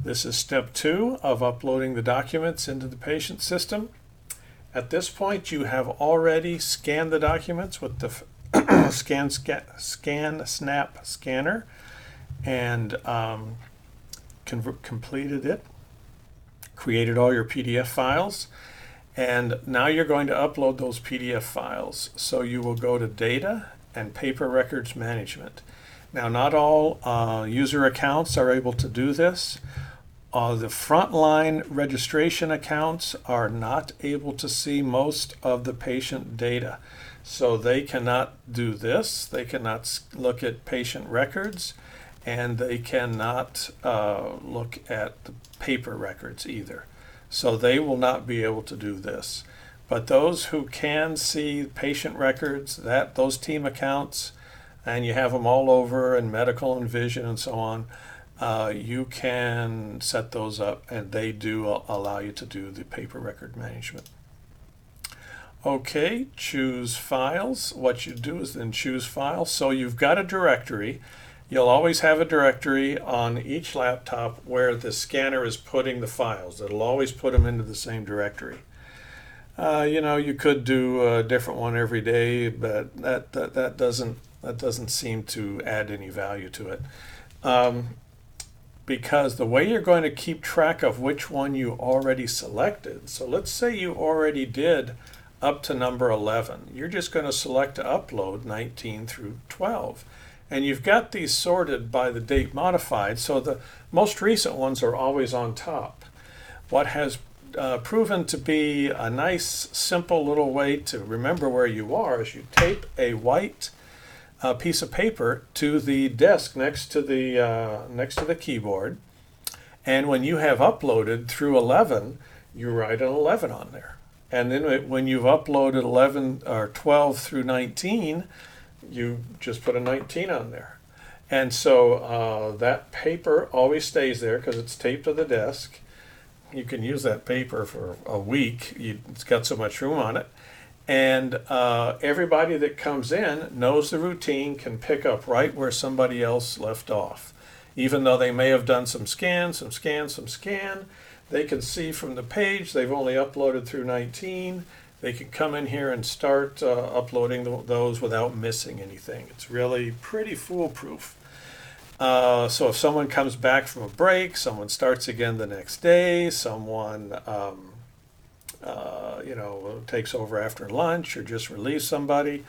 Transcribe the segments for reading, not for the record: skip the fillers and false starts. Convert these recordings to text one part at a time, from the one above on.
This is step 2 of uploading the documents into the patient system. At this point, you have already scanned the documents with the ScanSnap scanner and completed it, created all your PDF files, and now you're going to upload those PDF files. So you will go to Data and Paper Records Management. Now, not all user accounts are able to do this. The frontline registration accounts are not able to see most of the patient data. So they cannot do this. They cannot look at patient records, and they cannot look at the paper records either. So they will not be able to do this. But those who can see patient records, those team accounts, and you have them all over in medical and vision and so on, you can set those up, and they do allow you to do the paper record management. Okay, choose files. What you do is then choose files. So you've got a directory. You'll always have a directory on each laptop where the scanner is putting the files. It'll always put them into the same directory. You could do a different one every day, but that doesn't seem to add any value to it. Because the way you're going to keep track of which one you already selected, so let's say you already did up to number 11. You're just going to select to upload 19 through 12. And you've got these sorted by the date modified, so the most recent ones are always on top. What has proven to be a nice, simple little way to remember where you are is you tape a white piece of paper to the desk next to the keyboard, and when you have uploaded through 11, you write an 11 on there. And then when you've uploaded 11 or 12 through 19, you just put a 19 on there. And so that paper always stays there because it's taped to the desk. You can use that paper for a week. It's got so much room on it. And everybody that comes in knows the routine, can pick up right where somebody else left off. Even though they may have done some scan, they can see from the page they've only uploaded through 19. They can come in here and start uploading those without missing anything. It's really pretty foolproof. So if someone comes back from a break, someone starts again the next day, someone takes over after lunch or just relieves somebody,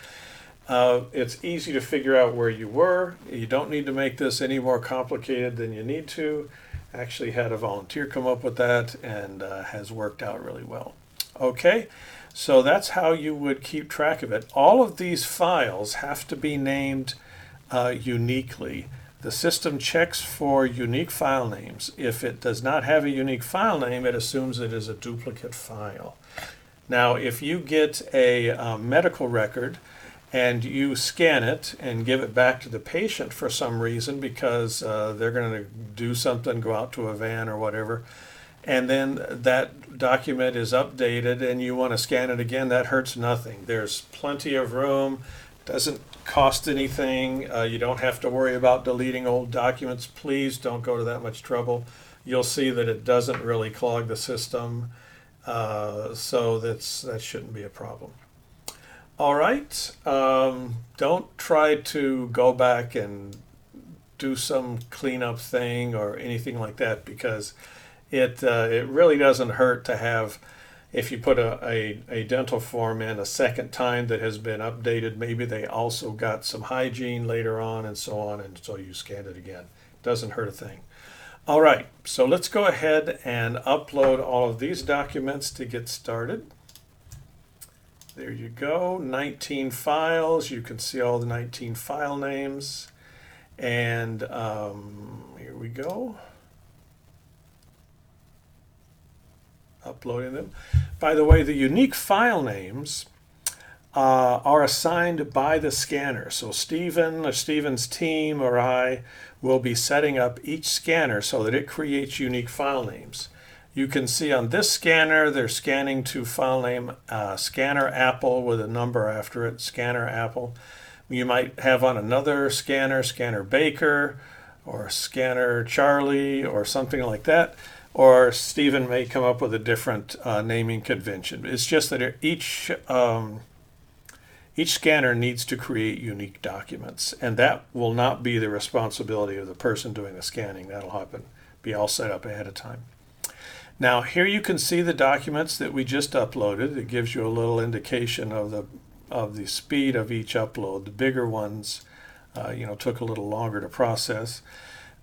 it's easy to figure out where you were. You don't need to make this any more complicated than you need to. Actually had a volunteer come up with that, and has worked out really well. Okay, so that's how you would keep track of it. All of these files have to be named uniquely. The system checks for unique file names. If it does not have a unique file name, it assumes it is a duplicate file. Now, if you get a medical record and you scan it and give it back to the patient for some reason because they're going to do something, go out to a van or whatever, and then that document is updated and you want to scan it again, that hurts nothing. There's plenty of room. Doesn't cost anything. You don't have to worry about deleting old documents. Please don't go to that much trouble. You'll see that it doesn't really clog the system, so that shouldn't be a problem. All right, don't try to go back and do some cleanup thing or anything like that, because it really doesn't hurt to have, if you put a dental form in a second time that has been updated, maybe they also got some hygiene later on and so you scanned it again. Doesn't hurt a thing. All right, so let's go ahead and upload all of these documents to get started. There you go, 19 files. You can see all the 19 file names. And here we go. Uploading them. By the way, the unique file names are assigned by the scanner. So Stephen or Stephen's team or I will be setting up each scanner so that it creates unique file names. You can see on this scanner, they're scanning to file name Scanner Apple with a number after it, Scanner Apple. You might have on another scanner, Scanner Baker, or Scanner Charlie or something like that. Or Stephen may come up with a different naming convention. It's just that each scanner needs to create unique documents, and that will not be the responsibility of the person doing the scanning. That'll be all set up ahead of time. Now here you can see the documents that we just uploaded. It gives you a little indication of the speed of each upload. The bigger ones, took a little longer to process.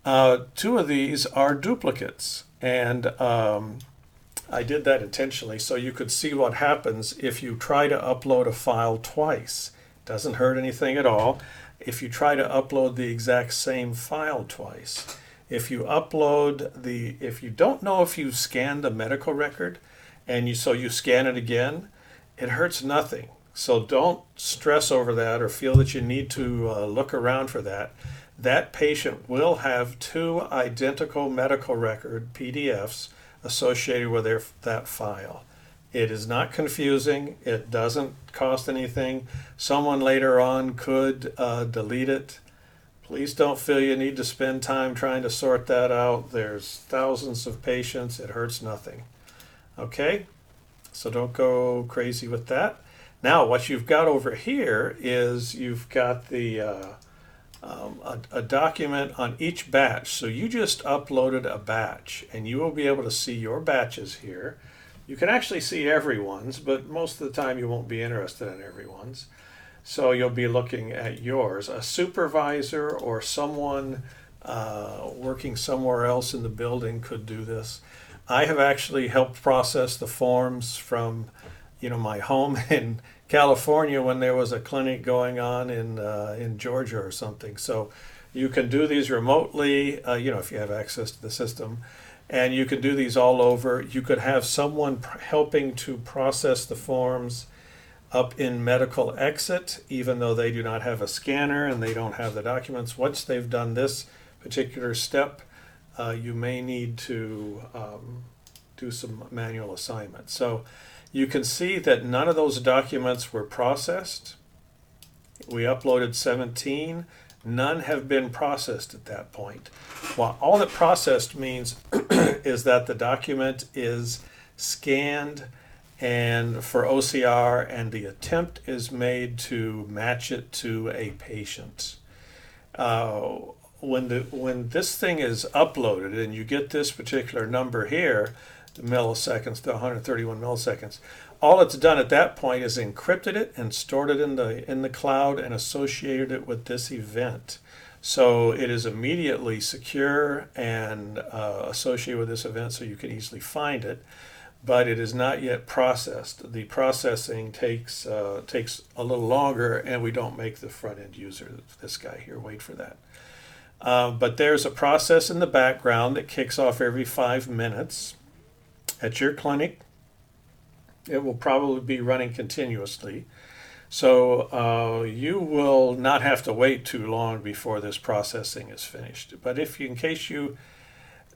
Two of these are duplicates, and I did that intentionally so you could see what happens if you try to upload a file twice. It doesn't hurt anything at all. If you try to upload the exact same file twice, if you don't know if you scanned the medical record and you scan it again, it hurts nothing. So don't stress over that or feel that you need to look around for that. That patient will have 2 identical medical record PDFs associated with that file. It is not confusing. It doesn't cost anything. Someone later on could delete it. Please don't feel you need to spend time trying to sort that out. There's thousands of patients. It hurts nothing. Okay? So don't go crazy with that. Now, what you've got over here is you've got a document on each batch. So you just uploaded a batch, and you will be able to see your batches here. You can actually see everyone's, but most of the time you won't be interested in everyone's. So you'll be looking at yours. A supervisor or someone working somewhere else in the building could do this. I have actually helped process the forms from my home in California when there was a clinic going on in Georgia or something. So you can do these remotely, if you have access to the system, and you can do these all over. You could have someone helping to process the forms up in medical exit, even though they do not have a scanner and they don't have the documents. Once they've done this particular step, you may need to do some manual assignment. So you can see that none of those documents were processed. We uploaded 17. None have been processed at that point. Well, all that processed means is that the document is scanned and for OCR, and the attempt is made to match it to a patient. When this thing is uploaded and you get this particular number here, the milliseconds, the 131 milliseconds, all it's done at that point is encrypted it and stored it in the cloud and associated it with this event. So it is immediately secure and associated with this event, so you can easily find it. But it is not yet processed. The processing takes a little longer, and we don't make the front end user, this guy here, wait for that. But there's a process in the background that kicks off every 5 minutes. At your clinic, it will probably be running continuously. So you will not have to wait too long before this processing is finished. But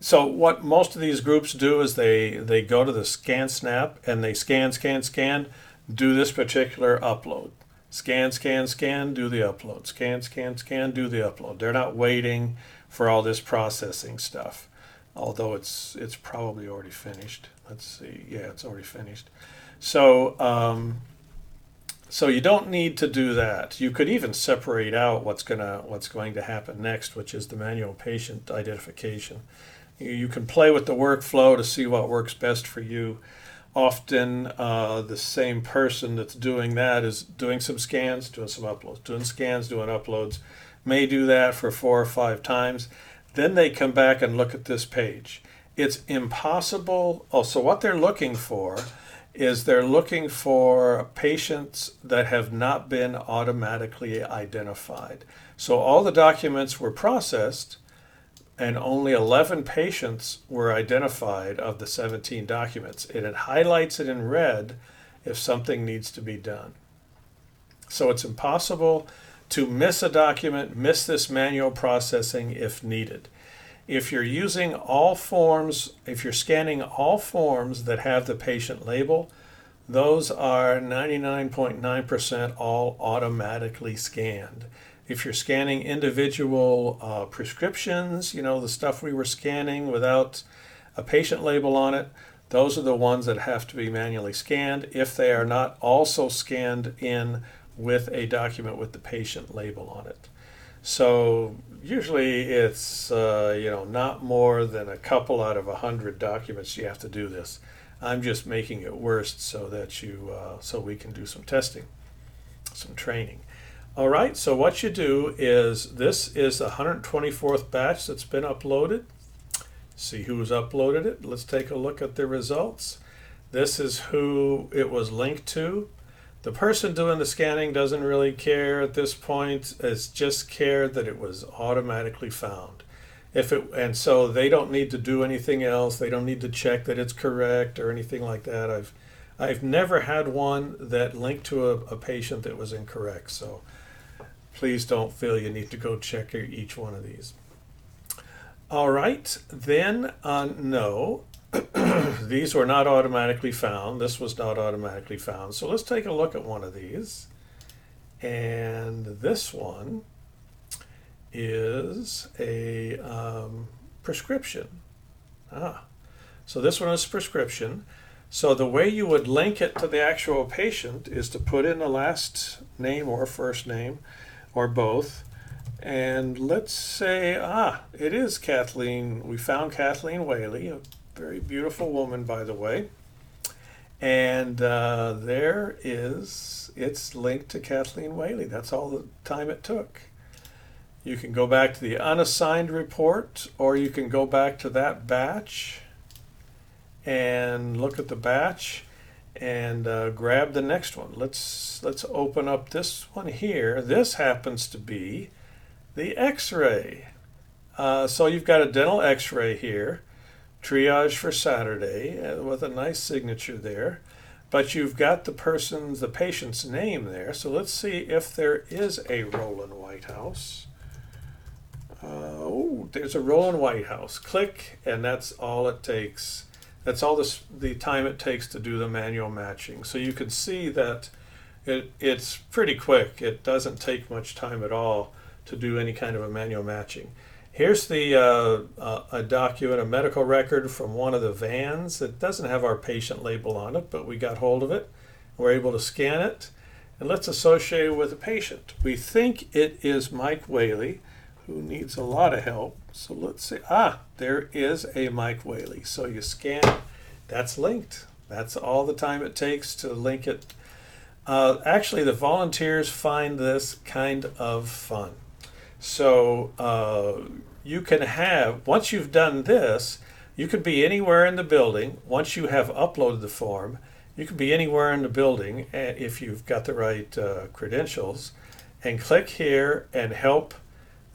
so what most of these groups do is they go to the ScanSnap and they scan, do this particular upload. Scan, do the upload. Scan, do the upload. They're not waiting for all this processing stuff, although it's probably already finished. Let's see. Yeah, it's already finished. So you don't need to do that. You could even separate out what's going to happen next, which is the manual patient identification. You can play with the workflow to see what works best for you. Often the same person that's doing that is doing some scans, doing some uploads, doing scans, doing uploads, may do that for 4 or 5 times. Then they come back and look at this page. It's impossible. So what they're looking for is they're looking for patients that have not been automatically identified. So all the documents were processed, and only 11 patients were identified of the 17 documents. And it highlights it in red if something needs to be done. So it's impossible to miss a document, miss this manual processing if needed. If you're using all forms, if you're scanning all forms that have the patient label, those are 99.9% all automatically scanned. If you're scanning individual prescriptions, the stuff we were scanning without a patient label on it, those are the ones that have to be manually scanned if they are not also scanned in with a document with the patient label on it. So usually it's not more than a couple out of 100 documents you have to do this. I'm just making it worse so that so we can do some testing, some training. All right, so what you do is, this is the 124th batch that's been uploaded. See who's uploaded it. Let's take a look at the results. This is who it was linked to. The person doing the scanning doesn't really care at this point. It's just cared that it was automatically found. And so they don't need to do anything else. They don't need to check that it's correct or anything like that. I've never had one that linked to a patient that was incorrect. So please don't feel you need to go check each one of these. All right, then no, these were not automatically found. This was not automatically found. So let's take a look at one of these. And this one is a prescription. So this one is prescription. So the way you would link it to the actual patient is to put in the last name or first name or both. And let's say, it is Kathleen. We found Kathleen Whaley, a very beautiful woman, by the way. And it's linked to Kathleen Whaley. That's all the time it took. You can go back to the unassigned report, or you can go back to that batch and look at the batch and grab the next one. Let's open up this one here. This happens to be the X-ray. So you've got a dental X-ray here, triage for Saturday, with a nice signature there. But you've got the patient's name there. So let's see if there is a Roland Whitehouse. There's a Roland Whitehouse. Click, and that's all it takes. That's all the time it takes to do the manual matching. So you can see that it's pretty quick. It doesn't take much time at all to do any kind of a manual matching. Here's a document, a medical record from one of the vans that doesn't have our patient label on it, but we got hold of it. We're able to scan it, and let's associate it with a patient. We think it is Mike Whaley, who needs a lot of help. So let's see. There is a Mike Whaley. So you scan, that's linked. That's all the time it takes to link it. Actually, the volunteers find this kind of fun. So you can have, once you've done this, you could be anywhere in the building. Once you have uploaded the form, you can be anywhere in the building if you've got the right credentials, and click here and help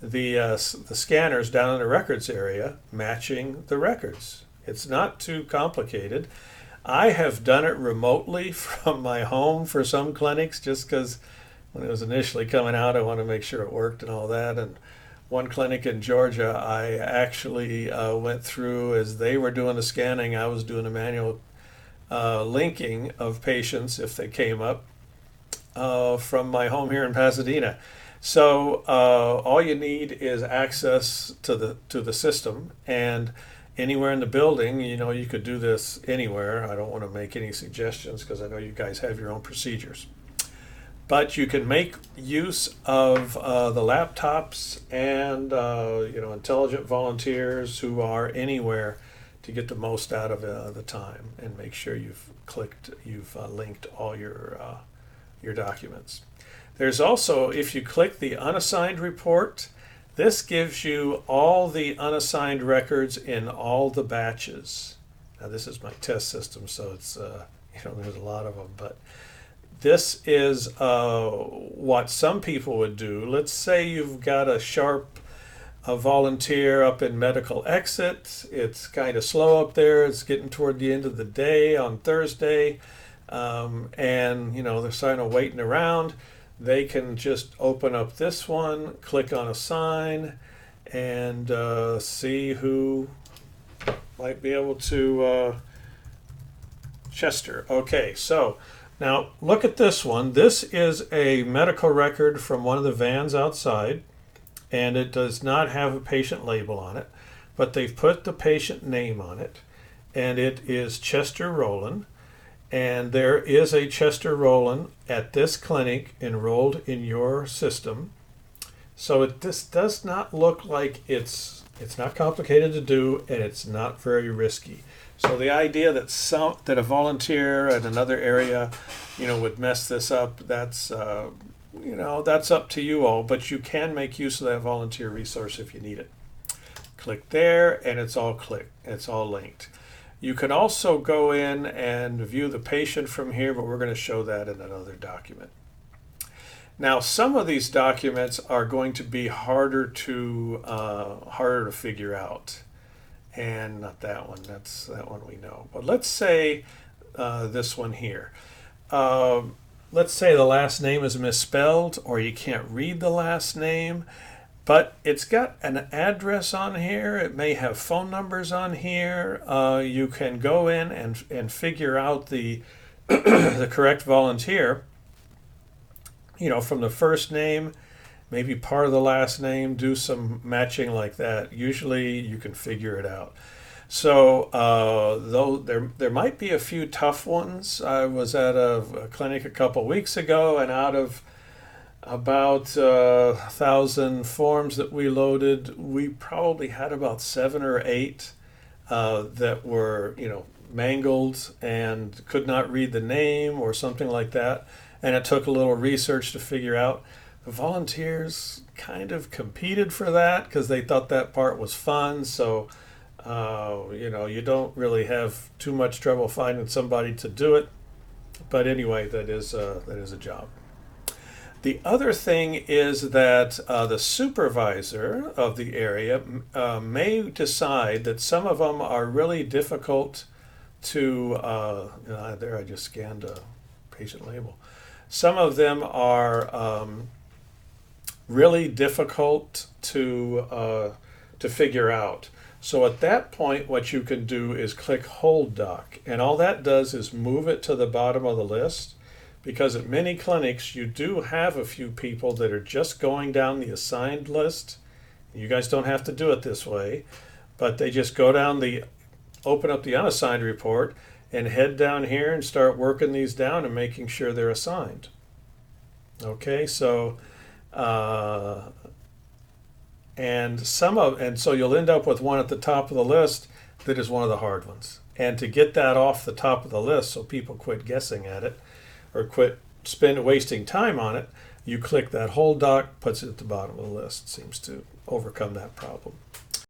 the scanners down in the records area matching the records. It's not too complicated. I have done it remotely from my home for some clinics, just because when it was initially coming out, I wanted to make sure it worked and all that. And one clinic in Georgia, I actually went through, as they were doing the scanning, I was doing a manual linking of patients if they came up from my home here in Pasadena. So all you need is access to the system, and anywhere in the building, you could do this anywhere. I don't want to make any suggestions because I know you guys have your own procedures. But you can make use of the laptops and intelligent volunteers who are anywhere to get the most out of the time, and make sure you've linked all your documents. There's also, if you click the unassigned report, this gives you all the unassigned records in all the batches. Now this is my test system, so it's there's a lot of them, but this is what some people would do. Let's say you've got a volunteer up in medical exit. It's kind of slow up there. It's getting toward the end of the day on Thursday, and they're sort of waiting around. They can just open up this one, click on assign, and see who might be able to. Chester. Okay, so Now, look at this one. This is a medical record from one of the vans outside, and it does not have a patient label on it, but they've put the patient name on it, and it is Chester Rowland. And there is a Chester Rowland at this clinic enrolled in your system. So this does not look like it's not complicated to do, and it's not very risky. So the idea that a volunteer at another area, would mess this up, that's that's up to you all. But you can make use of that volunteer resource if you need it. Click there, and it's all linked. You can also go in and view the patient from here, but we're going to show that in another document. Now, some of these documents are going to be harder to figure out, and not that one. That's that one we know. But let's say this one here. Let's say the last name is misspelled, or you can't read the last name. But it's got an address on here. It may have phone numbers on here. You can go in and figure out the the correct volunteer. From the first name, maybe part of the last name. Do some matching like that. Usually, you can figure it out. So though there might be a few tough ones. I was at a clinic a couple weeks ago, and out of about 1,000 forms that we loaded, we probably had about 7 or 8 that were, mangled and could not read the name or something like that. And it took a little research to figure out. The volunteers kind of competed for that because they thought that part was fun. So, you don't really have too much trouble finding somebody to do it. But anyway, that is a job. The other thing is that the supervisor of the area may decide that some of them are really difficult to, there I just scanned a patient label. Some of them are really difficult to figure out. So at that point, what you can do is click Hold Doc, and all that does is move it to the bottom of the list. Because at many clinics, you do have a few people that are just going down the assigned list. You guys don't have to do it this way, but they just go down open up the unassigned report and head down here and start working these down and making sure they're assigned. Okay, so so you'll end up with one at the top of the list that is one of the hard ones. And to get that off the top of the list so people quit guessing at it, or quit wasting time on it, you click that Hold Doc, puts it at the bottom of the list. Seems to overcome that problem.